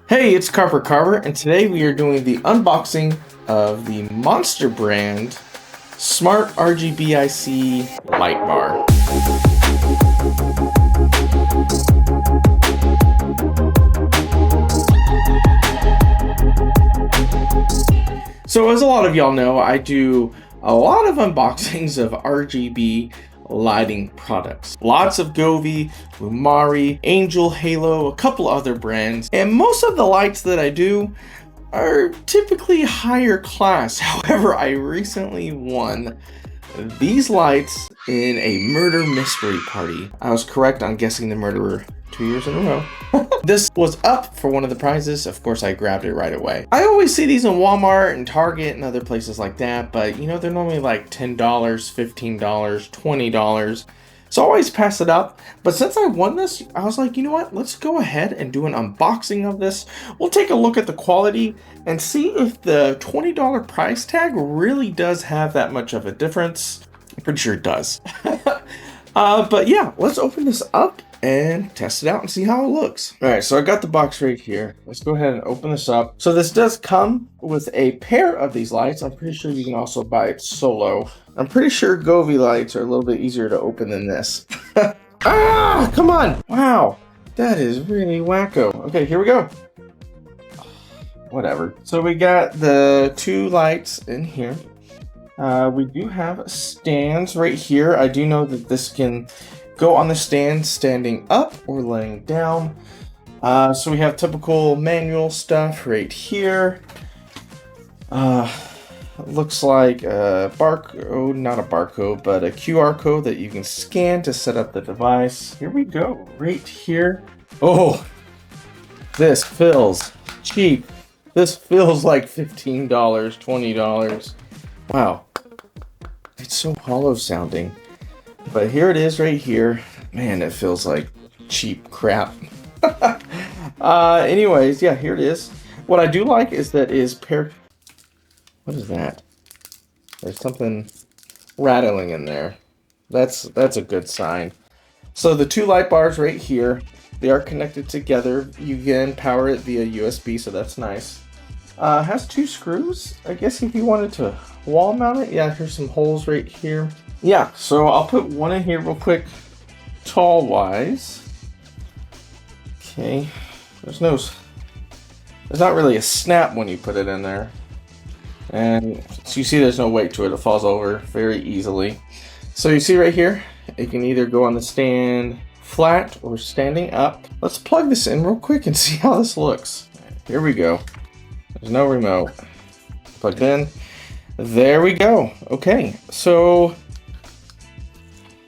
Hey, it's Carver, and today we are doing the unboxing of the Monster brand Smart RGB+IC light bar. So as a lot of y'all know, I do a lot of unboxings of RGB lighting products. Lots of Govee, Lumari, Angel, Halo, a couple other brands. And most of the lights that I do are typically higher class. However, I recently won these lights in a murder mystery party. I was correct on guessing the murderer 2 years in a row. This was up for one of the prizes. Of course, I grabbed it right away. I always see these in Walmart and Target and other places like that, but you know, they're normally like $10, $15, $20. So I always pass it up. But since I won this, I was like, you know what? Let's go ahead and do an unboxing of this. We'll take a look at the quality and see if the $20 price tag really does have that much of a difference. I'm pretty sure it does. But yeah, let's open this up and test it out and see how it looks. All right, so I got the box right here. Let's go ahead and open this up. So this does come with a pair of these lights. I'm pretty sure you can also buy it solo. I'm pretty sure Govee lights are a little bit easier to open than this. Ah, come on. Wow, that is really wacko. Okay, here we go. Whatever. So we got the two lights in here. We do have stands right here. I do know that this can go on the stand standing up or laying down. So we have typical manual stuff right here. Looks like a barcode, not a barcode, but a QR code that you can scan to set up the device. Here we go, right here. Oh, this feels cheap. This feels like $15, $20. Wow, it's so hollow sounding. But here it is right here. Man, it feels like cheap crap. Anyways, yeah, here it is. What I do like is that is paired. What is that? There's something rattling in there. That's a good sign. So the two light bars right here, they are connected together. You can power it via USB, so that's nice. Has two screws. I guess if you wanted to wall mount it, yeah, here's some holes right here. Yeah, so I'll put one in here real quick, tall wise. Okay, there's not really a snap when you put it in there. And so you see there's no weight to it, it falls over very easily. So you see right here, it can either go on the stand flat or standing up. Let's plug this in real quick and see how this looks. Here we go. There's no remote. Plugged in. There we go. Okay, so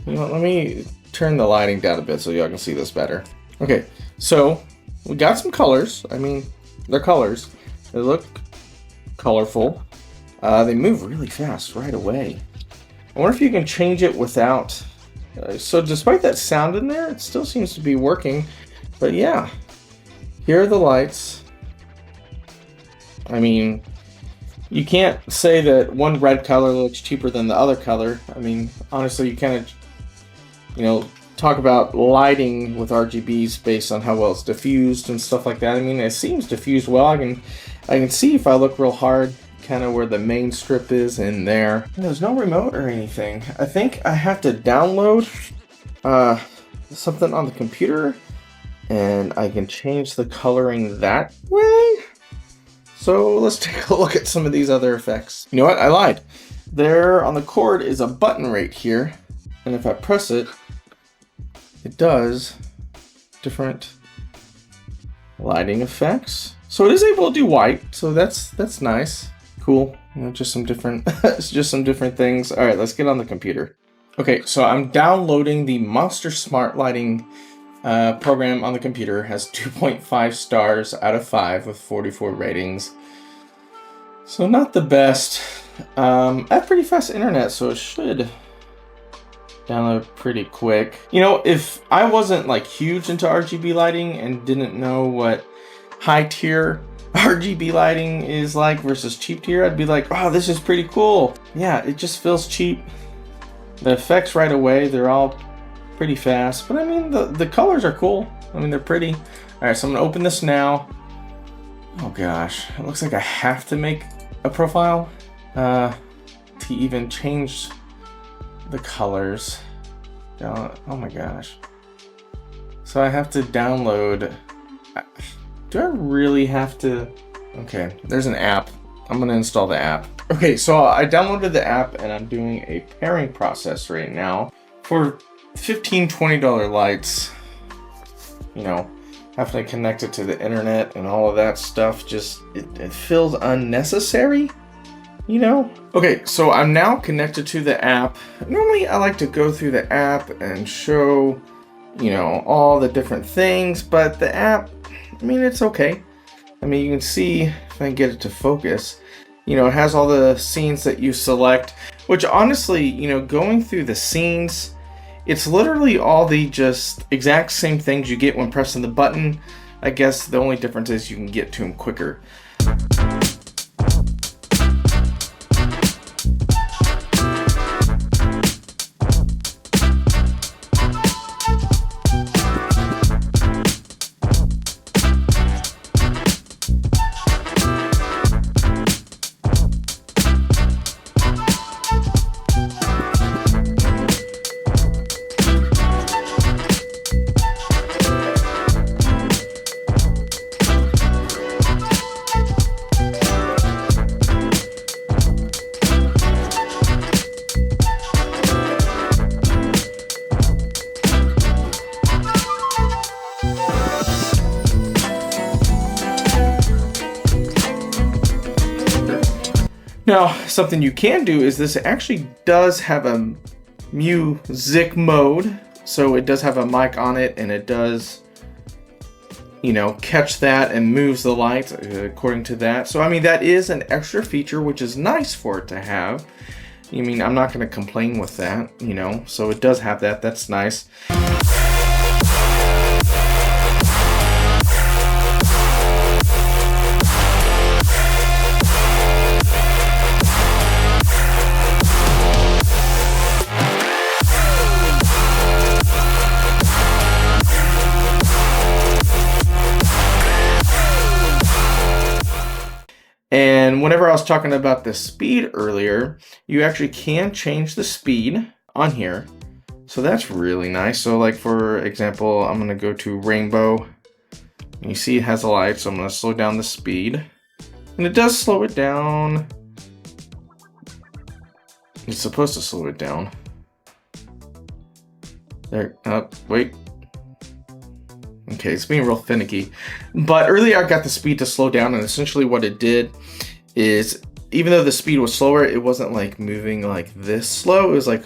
you know, let me turn the lighting down a bit so y'all can see this better. Okay, so we got some colors. I mean, they're colors. They look colorful. They move really fast right away. I wonder if you can change it without... so despite that sound in there, it still seems to be working. But yeah, here are the lights. I mean, you can't say that one red color looks cheaper than the other color. I mean, honestly, you kind of, you know, talk about lighting with RGBs based on how well it's diffused and stuff like that. I mean, it seems diffused well. I can see if I look real hard, kind of where the main strip is in there. And there's no remote or anything. I think I have to download something on the computer, and I can change the coloring that way. So let's take a look at some of these other effects. You know what? I lied. There on the cord is a button right here. And if I press it, it does different lighting effects. So it is able to do white. So that's nice. Cool. You know, just some different things. All right, let's get on the computer. Okay, so I'm downloading the Monster Smart Lighting program on the computer. It has 2.5 stars out of 5 with 44 ratings. So not the best. I have pretty fast internet, so it should download pretty quick. You know, if I wasn't like huge into RGB lighting and didn't know what high tier RGB lighting is like versus cheap tier, I'd be like, oh, this is pretty cool. Yeah, it just feels cheap. The effects right away, they're all pretty fast, but I mean, the colors are cool. I mean, they're pretty. All right, so I'm gonna open this now. Oh gosh, it looks like I have to make a profile to even change the colors. Oh my gosh. So I have to download. Do I really have to? Okay, there's an app. I'm gonna install the app. Okay, so I downloaded the app and I'm doing a pairing process right now. For $15, $20 lights, you know, having to connect it to the internet and all of that stuff, just, it feels unnecessary, you know? Okay, so I'm now connected to the app. Normally I like to go through the app and show, you know, all the different things, but the app, I mean, it's okay. I mean, you can see, if I can get it to focus, you know, it has all the scenes that you select, which honestly, you know, going through the scenes, it's literally all the just exact same things you get when pressing the button. I guess the only difference is you can get to them quicker. Now, something you can do is this actually does have a music mode. So it does have a mic on it and it does, you know, catch that and moves the lights according to that. So, I mean, that is an extra feature, which is nice for it to have. I mean, I'm not going to complain with that, you know, so it does have that. That's nice. And whenever I was talking about the speed earlier, you actually can change the speed on here. So that's really nice. So like, for example, I'm gonna go to rainbow. And you see it has a light, so I'm gonna slow down the speed. And it does slow it down. It's supposed to slow it down. There, wait. Okay, it's being real finicky. But earlier I got the speed to slow down, and essentially what it did is, even though the speed was slower, it wasn't like moving like this slow. It was like,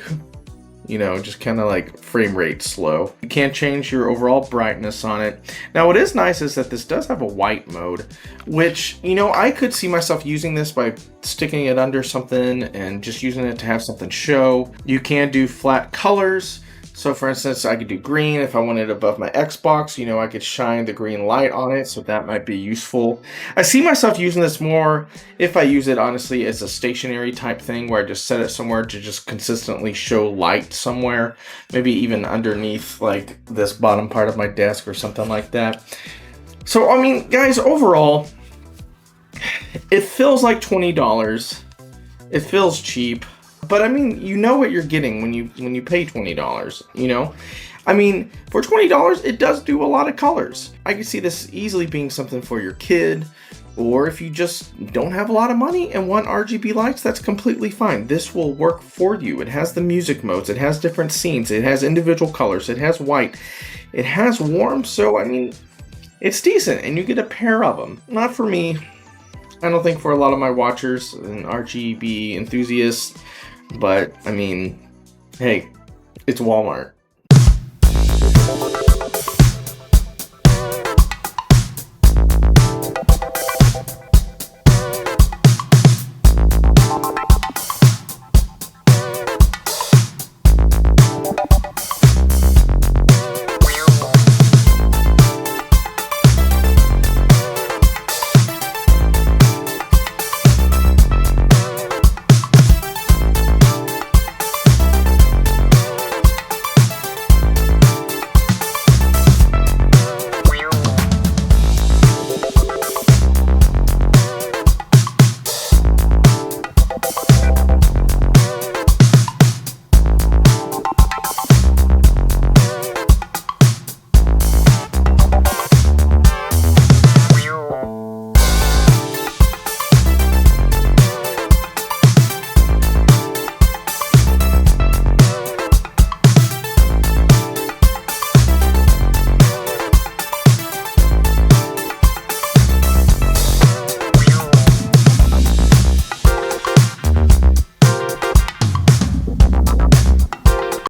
you know, just kind of like frame rate slow. You can't change your overall brightness on it. Now, what is nice is that this does have a white mode, which, you know, I could see myself using this by sticking it under something and just using it to have something show. You can do flat colors. So for instance, I could do green if I wanted above my Xbox, you know, I could shine the green light on it, so that might be useful. I see myself using this more if I use it honestly as a stationary type thing where I just set it somewhere to just consistently show light somewhere, maybe even underneath like this bottom part of my desk or something like that. So, I mean, guys, overall, it feels like $20. It feels cheap. But I mean, you know what you're getting when you pay $20, you know? I mean, for $20, it does do a lot of colors. I can see this easily being something for your kid, or if you just don't have a lot of money and want RGB lights, that's completely fine. This will work for you. It has the music modes, it has different scenes, it has individual colors, it has white, it has warm, so I mean, it's decent, and you get a pair of them. Not for me. I don't think for a lot of my watchers and RGB enthusiasts. But, I mean, hey, it's Walmart.